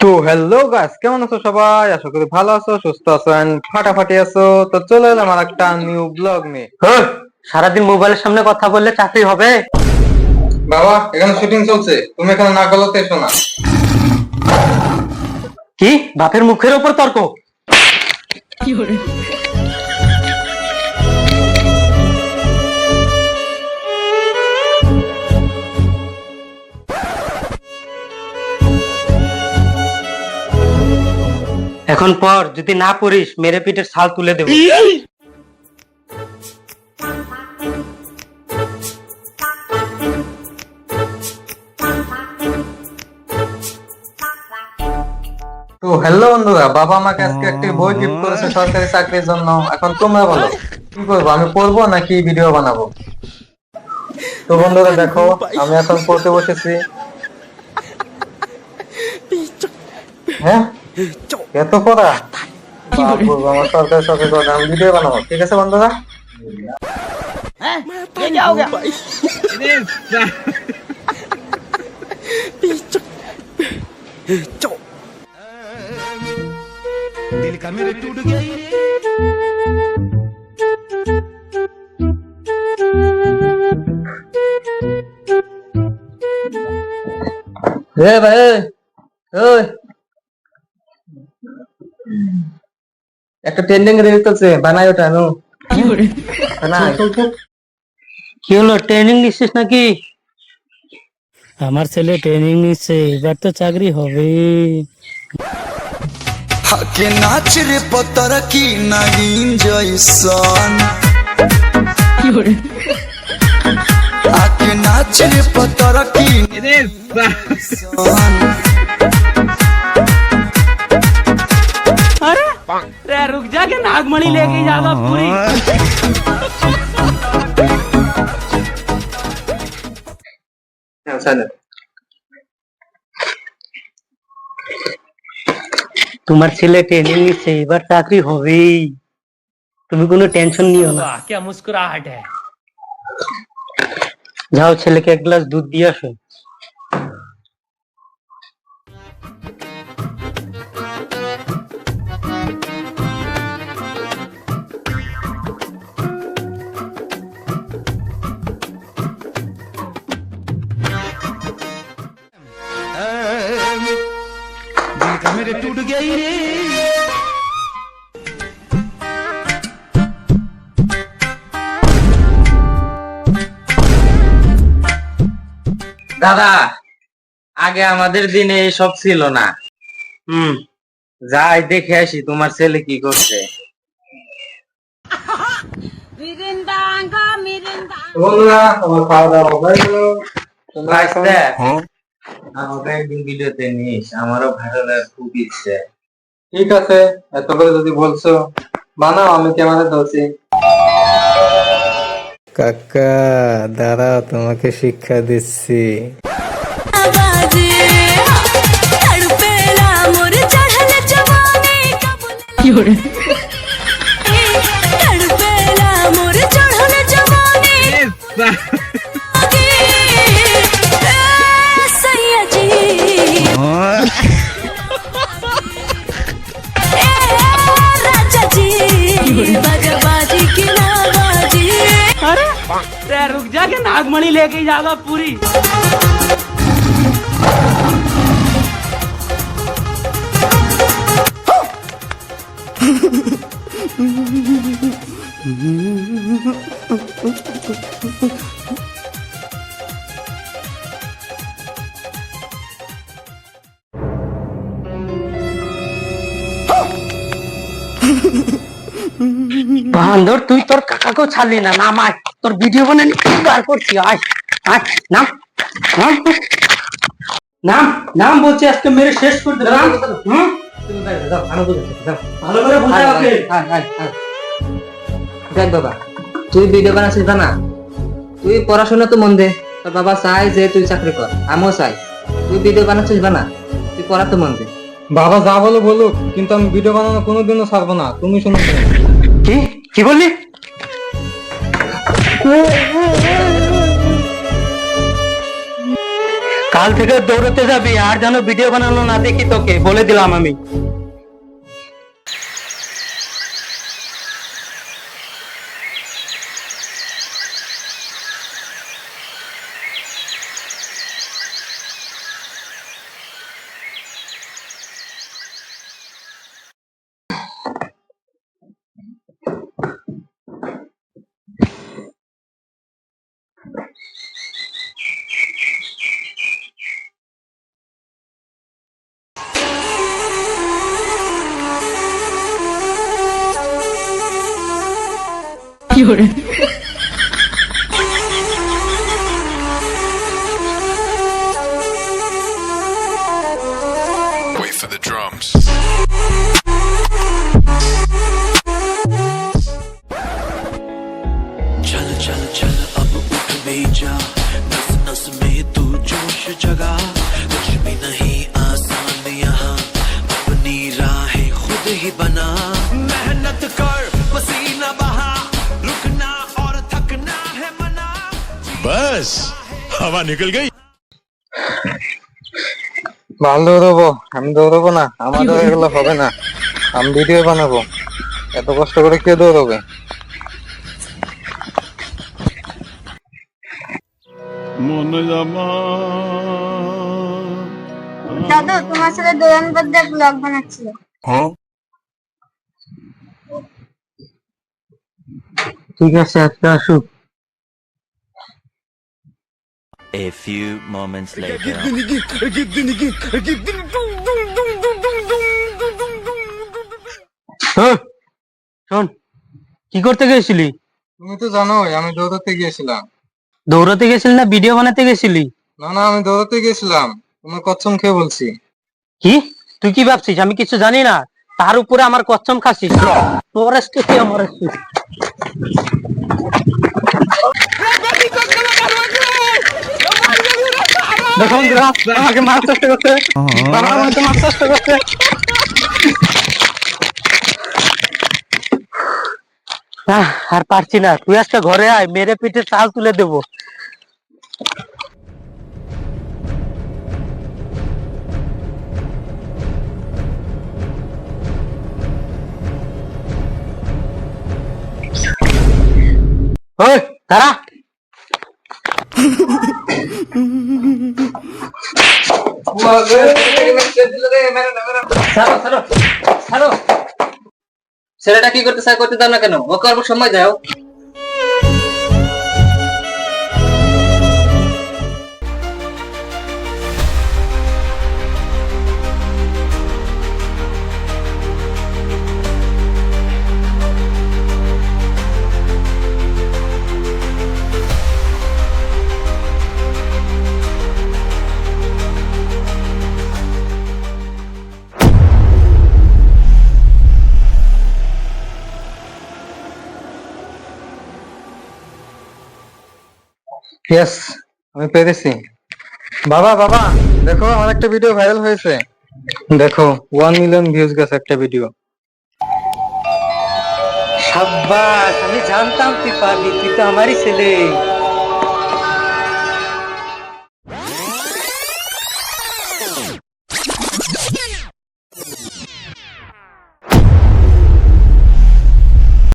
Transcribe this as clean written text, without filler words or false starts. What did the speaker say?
তো hello guys, কেমন আছো সবাই? আশা করি ভালো আছো, সুস্থ আছো এন্ড ফাটাফাটি আছো। তো চলে এলাম আর একটা নিউ ব্লগ নিয়ে। হ্যাঁ, সারাদিন মোবাইলের সামনে কথা বললে চাকরি হবে? বাবা, এখানে শুটিং চলছে, তুমি এখানে না গলাতে এসো না। কি বাপের মুখের উপর তর্ক? এখন পর, যদি না পড়িস মেরে পিঠের ছাল তুলে দেবো। তো হ্যালো বন্ধুরা, বাবা আমাকে আজকে একটি বই গিফট করেছে সরকারি চাকরির জন্য। এখন তোমরা বলো কি করবো, আমি পড়বো নাকি ভিডিও বানাবো? তো বন্ধুরা দেখো, আমি এখন পড়তে বসেছি। হ্যাঁ, এত পড়া? বাবা, আমার সরকারি চাকরি করে, আমি ভিডিও বানাবো। ঠিক আছে বন্ধুরা। ये क्या हो गया? दिल का मेरे टूट गया রে ভাই, ওই একটা ট্রেন্ডিং রিল চলছে, বানাই ওটা নো। বানাই। কি হলো, ট্রেনিং নিচ্ছিস নাকি? আমার ছেলে ট্রেনিং নিচ্ছে, এবার তো চাকরি হবে। के नाच रे पतर की नागिन जैसन आके नाच रे पतर की जैसन अरे रुक जा के नागमणि लेके जाएगा पूरी। চলে। তোমার ছেলে ট্রেনিং নিচ্ছে, এবার চাকরি হবেই, তুমি কোনো টেনশন নিও না। क्या मुस्कुराहट है। যাও ছেলেকে এক গ্লাস দুধ দিয়ে আসো। दिल का मेरे टूट गया रे দাদা, আগে আমাদের দিনে এসব ছিল না। যাই দেখে আসি তোমার ছেলে কি করছে। বন্ধুরা, আমার খাওয়া দাওয়া হয়ে গেল। তোমরা আসতে আমাকে একদিন ভিডিওতে নিস, আমারও ভালো লাগে, খুব ইচ্ছে। ঠিক আছে, এত করে যদি বলছো বানাও, আমি ক্যামেরা ধরছি। কাকা দাঁড়াও, তোমাকে শিক্ষা দিচ্ছি। अरे रुक जा के नागमणि लेके जाएगा पूरी। বান্দর, তুই তোর কাকাকেও ছাড়লি না। নাম আয়, তোর ভিডিও বানানি বার করছি। আয় আয়, নাম নাম নাম নাম বলছি, আজকে মেরে শেষ করে দেব। ভালো করে বুঝাই ওকে। দেখ বাবা, তুই ভিডিও বানাচ্ছিস না, তুই পড়াশোনা তো মন দে। তোর বাবা চাই যে তুই চাকরি কর, আমিও চাই। তুই ভিডিও বানাচ্ছিস না, তুই পড়া তো মন দে। বাবা যা বলো বলুক, কিন্তু আমি ভিডিও বানানো কোনোদিনও ছাড়বো না। তুমি শোনো। কি কি বললি? কাল থেকে দৌড়তে যাবি, আর যেন ভিডিও বানানো না দেখি তোকে, বলে দিলাম আমি। Wait for the drums. चल चल चल अब उठ भी जा, नस नस में तू जोश जगा, कुछ भी नहीं आसान यहाँ, अपनी राहें खुद ही बना, मेहनत कर पसीना बहा, रुकना और थकना है मना। बस हवा निकल गई। ভালো দৌড়বো? আমি দৌড়বো না, আমার এগুলো হবে না। আমি ভিডিও বানাবো, এত কষ্ট করে কে দৌড়বে? দাদু তোমার সাথে দৌড়ান বাদে ব্লগ বানাচ্ছিল। ঠিক আছে, আজকে আসুক। A few moments later. শোন, কি করতে গেছিলি? তুমি তো জানোই আমি দৌড়াতে গিয়েছিলাম। দৌড়াতে গেছিলি না ভিডিও বানাতে গেছিলি? না না, আমি দৌড়াতে গেছিলাম, তোমার কসম খেয়ে বলছি। কি তুই কি ভাবছিস আমি কিছু জানি না? তার উপরে আমার কসম খাচ্ছিস? তোর আজকে কি আমার আজকে? দেখো বন্ধুরা, আমাকে মারার চেষ্টা করছে, আমাকে মারার চেষ্টা করছে। আর পারছি না, তুই আজকে ঘরে আয়, মেরে পিঠে চাল তুলে দেবো। ওই দাঁড়া, ছাড়ো ছাড়ো ছাড়ো, ছেলেটা কি করতে চায় করতে দাও না কেন, ওকে অল্প সময় দাও। ইয়েস, আমি পেরেছি। বাবা বাবা, দেখো আমার একটা ভিডিও ভাইরাল হয়েছে। দেখো 1 মিলিয়ন ভিউজ গেছে একটা ভিডিও। সাব্বাস, আমি জানতাম তুই পারবি, তুই তো আমারই ছেলে।